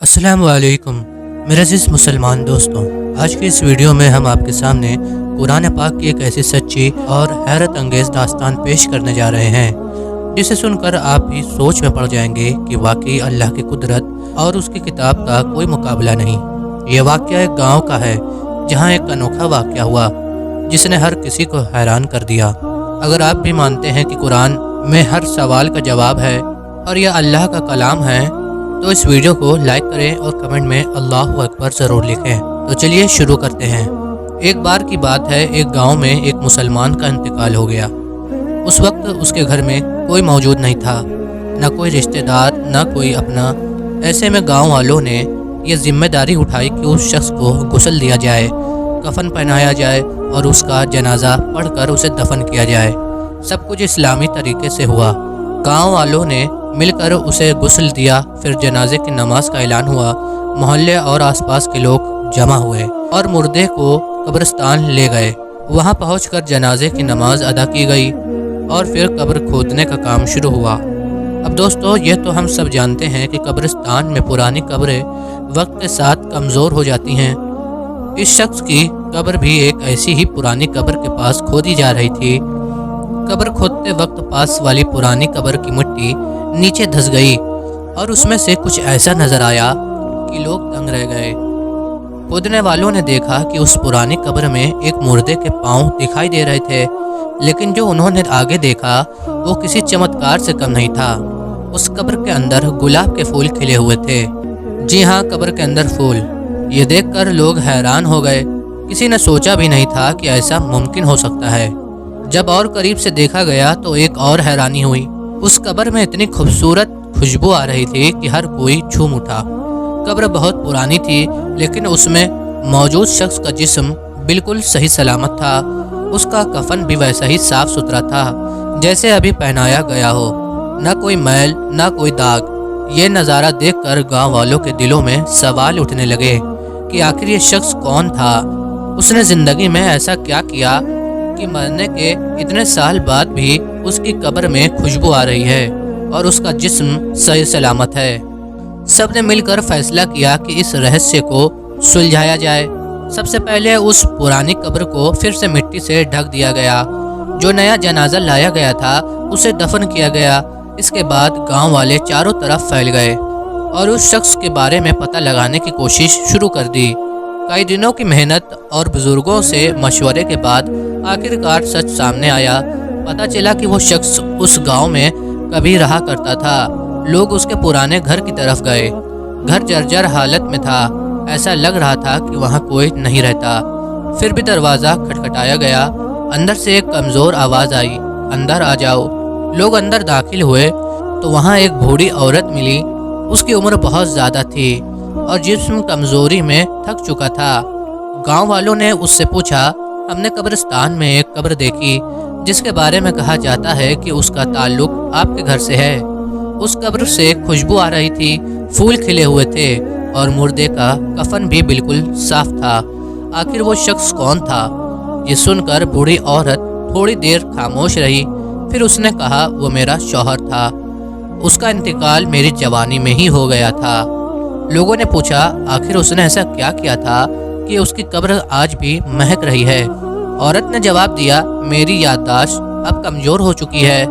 अस्सलाम वालेकुम मेरे अज़ीज़ मुसलमान दोस्तों। आज की इस वीडियो में हम आपके सामने कुरान पाक की एक ऐसी सच्ची और हैरत अंगेज़ दास्तान पेश करने जा रहे हैं जिसे सुनकर आप भी सोच में पड़ जाएंगे कि वाकई अल्लाह की कुदरत और उसकी किताब का कोई मुकाबला नहीं। ये वाक़या एक गांव का है जहां एक अनोखा वाक़या हुआ जिसने हर किसी को हैरान कर दिया। अगर आप भी मानते हैं कि कुरान में हर सवाल का जवाब है और यह अल्लाह का कलाम है तो इस वीडियो को लाइक करें और कमेंट में अल्लाहु अकबर ज़रूर लिखें। तो चलिए शुरू करते हैं। एक बार की बात है, एक गांव में एक मुसलमान का इंतकाल हो गया। उस वक्त उसके घर में कोई मौजूद नहीं था, न कोई रिश्तेदार न कोई अपना। ऐसे में गांव वालों ने ये जिम्मेदारी उठाई कि उस शख्स को गुस्ल दिया जाए, कफन पहनाया जाए और उसका जनाजा पढ़कर उसे दफन किया जाए। सब कुछ इस्लामी तरीके से हुआ। गांव वालों ने मिलकर उसे गुस्ल दिया। फिर जनाजे की नमाज का ऐलान हुआ। मोहल्ले और आसपास के लोग जमा हुए और मुर्दे को कब्रिस्तान ले गए। वहां पहुंचकर जनाजे की नमाज अदा की गई और फिर कब्र खोदने का काम शुरू हुआ। अब दोस्तों, ये तो हम सब जानते हैं कि कब्रिस्तान में पुरानी कब्रें वक्त के साथ कमज़ोर हो जाती हैं। इस शख्स की कब्र भी एक ऐसी ही पुरानी कब्र के पास खोदी जा रही थी। कब्र खोदते वक्त पास वाली पुरानी कब्र की मिट्टी नीचे धंस गई और उसमें से कुछ ऐसा नजर आया कि लोग दंग रह गए। खोदने वालों ने देखा कि उस पुरानी कब्र में एक मुर्दे के पांव दिखाई दे रहे थे, लेकिन जो उन्होंने आगे देखा वो किसी चमत्कार से कम नहीं था। उस कब्र के अंदर गुलाब के फूल खिले हुए थे। जी हाँ, कब्र के अंदर फूल। ये देखकर लोग हैरान हो गए। किसी ने सोचा भी नहीं था कि ऐसा मुमकिन हो सकता है। जब और करीब से देखा गया तो एक और हैरानी हुई। उस कब्र में इतनी खूबसूरत खुशबू आ रही थी कि हर कोई झूम उठा। कब्र बहुत पुरानी थी, लेकिन उसमें मौजूद शख्स का जिस्म बिल्कुल सही सलामत था। उसका कफन भी वैसा ही साफ सुथरा था जैसे अभी पहनाया गया हो, न कोई मैल न कोई दाग। ये नज़ारा देखकर गांव वालों के दिलों में सवाल उठने लगे कि आखिर ये शख्स कौन था। उसने ज़िंदगी में ऐसा क्या किया कि मरने के इतने साल बाद भी उसकी कब्र में खुशबू आ रही है और उसका जिस्म सही सलामत है। सब ने मिलकर फैसला किया कि इस रहस्य को सुलझाया जाए। सबसे पहले उस पुरानी कब्र को फिर से मिट्टी से ढक दिया गया। जो नया जनाजा लाया गया था उसे दफन किया गया। इसके बाद गांव वाले चारों तरफ फैल गए और उस शख्स के बारे में पता लगाने की कोशिश शुरू कर दी। कई दिनों की मेहनत और बुजुर्गों से मशवरे के बाद आखिरकार सच सामने आया। पता चला कि वो शख्स उस गांव में कभी रहा करता था। लोग उसके पुराने घर की तरफ गए। घर जर्जर हालत में था। ऐसा लग रहा था कि वहाँ कोई नहीं रहता। फिर भी दरवाज़ा खटखटाया गया। अंदर से एक कमज़ोर आवाज़ आई, अंदर आ जाओ। लोग अंदर दाखिल हुए तो वहाँ एक बूढ़ी औरत मिली। उसकी उम्र बहुत ज़्यादा थी और जिस्म कमज़ोरी में थक चुका था। गांव वालों ने उससे पूछा, हमने कब्रिस्तान में एक कब्र देखी जिसके बारे में कहा जाता है कि उसका ताल्लुक आपके घर से है। उस कब्र से खुशबू आ रही थी, फूल खिले हुए थे और मुर्दे का कफन भी बिल्कुल साफ था। आखिर वो शख्स कौन था? ये सुनकर बूढ़ी औरत थोड़ी देर खामोश रही। फिर उसने कहा, वो मेरा शौहर था। उसका इंतकाल मेरी जवानी में ही हो गया था। लोगों ने पूछा, आखिर उसने ऐसा क्या किया था कि उसकी कब्र आज भी महक रही है? औरत ने जवाब दिया, मेरी याददाश्त अब कमज़ोर हो चुकी है,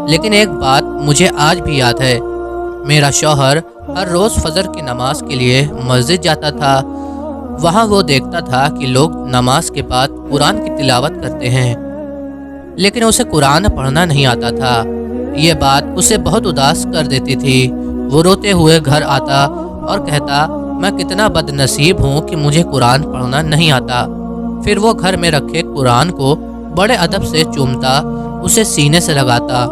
लेकिन एक बात मुझे आज भी याद है। मेरा शौहर हर रोज़ फजर की नमाज के लिए मस्जिद जाता था। वहाँ वो देखता था कि लोग नमाज के बाद कुरान की तिलावत करते हैं, लेकिन उसे कुरान पढ़ना नहीं आता था। ये बात उसे बहुत उदास कर देती थी। वो रोते हुए घर आता और कहता, मैं कितना बदनसीब हूँ कि मुझे कुरान पढ़ना नहीं आता। फिर वो घर में रखे कुरान को बड़े अदब से चूमता, उसे सीने से लगाता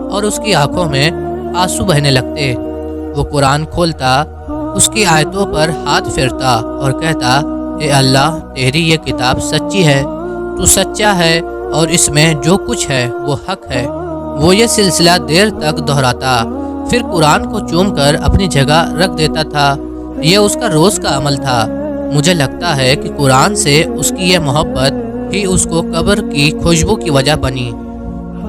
और उसकी आंखों में आंसू बहने लगते। वो कुरान खोलता, उसकी आयतों पर हाथ फेरता और कहता, ए अल्लाह, तेरी ये किताब सच्ची है, तू सच्चा है और इसमें जो कुछ है वो हक है। वो ये सिलसिला देर तक दोहराता, फिर कुरान को चूमकर अपनी जगह रख देता था। यह उसका रोज़ का अमल था। मुझे लगता है कि कुरान से उसकी यह मोहब्बत ही उसको कब्र की खुशबू की वजह बनी।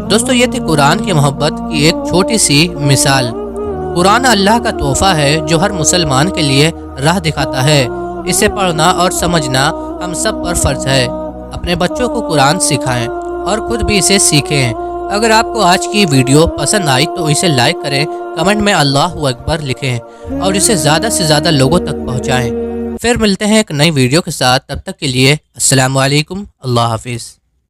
दोस्तों, ये थी कुरान की मोहब्बत की एक छोटी सी मिसाल। قرآن اللہ کا تحفہ ہے جو ہر مسلمان کے لیے راہ دکھاتا ہے۔ اسے پڑھنا اور سمجھنا ہم سب پر فرض ہے۔ اپنے بچوں کو قرآن سکھائیں اور خود بھی اسے سیکھیں۔ اگر آپ کو آج کی ویڈیو پسند آئی تو اسے لائک کریں، کمنٹ میں اللہ اکبر لکھیں اور اسے زیادہ سے زیادہ لوگوں تک پہنچائیں۔ پھر ملتے ہیں ایک نئی ویڈیو کے ساتھ، تب تک کے لیے السلام علیکم، اللہ حافظ۔